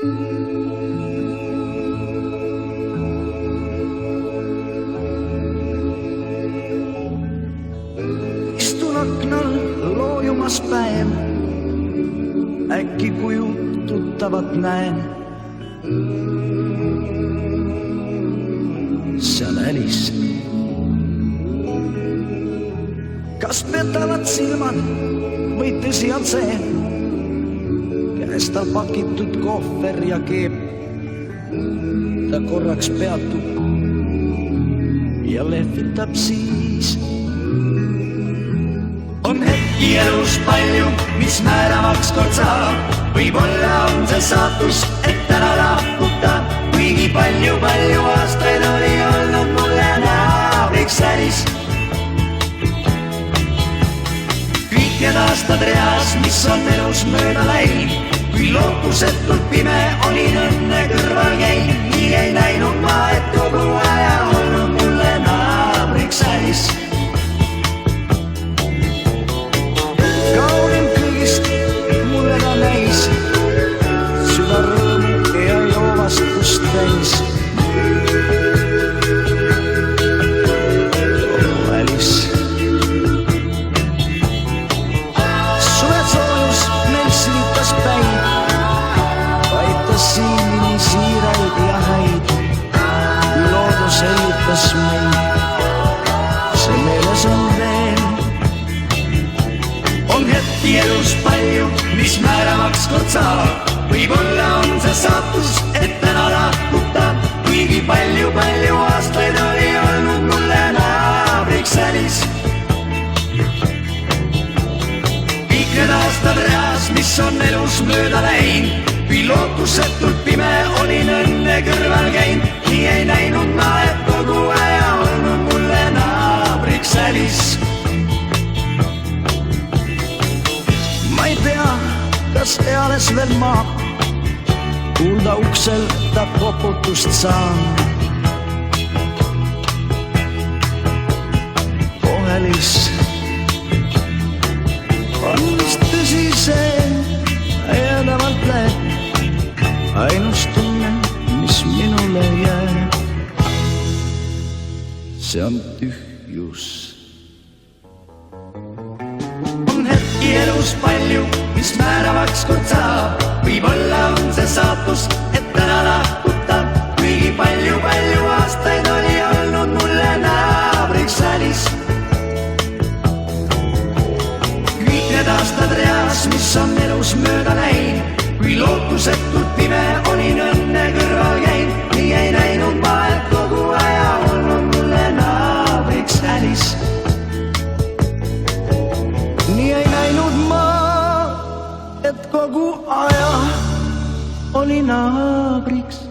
Istun aknal loojumas päev, äkki kuju tuttavat näen. See on Alice. Kas petavad silmad või tõsi on see, käes tal pakitud kohver ja keep. Ta korraks peatub ja lehvitab siis. On hetki elus palju, mis määravaks kord saab. Võib-olla on see saatus, et täna lahkuta. Kuigi palju aastaid oli olnud mulle naabriks Alice. Kõik need aastad reas, mis on elus mööda läinud. Kui lootusetult pime olin õnne kõrval käinud. Nii ei näinud ma, et kogu aja olnud mulle naabriks Alice. Kaunim kõigist mulle ta näis, süda rõõmu ja joovastust täis. Oh Alice. Suve soojus meil silitas päid, aitas silmi siiraid ja häid. Loodus hellitas meid, see meeles on veel. On hetki elus palju, mis määravaks kord saab. Võib-olla on see saatus, et täna lahkuta. Kuigi palju aastaid oli olnud mulle naabriks Alice. Kõik need aastad reas, mis on elus mööda läinud. Kui lootusetult pime olin õnne kõrval käinud. Nii ei näinud ma, et kogu aja olnud mulle naabriks Alice. Ma ei tea, kas eales veel maab, kuulda uksel ta koputust saan. Oh Alice, on vist tõsi see, jäädavalt läheb. Ainus tunne, mis minule jääb, see on tühjus. On hetki elus palju, mis määravaks kord saab. Võib-olla on see saatus, et täna lahkuta. Kuigi palju aastaid oli olnud mulle naabriks Alice. Kõik need aastad reas, mis on elus mööda läinud. Kui lootusetult pime olin õnne kõrval käinud. Nii ei näinud ma, et kogu aja olnud mulle naabriks Alice. Nii ei näinud ma, et kogu aja oli naabriks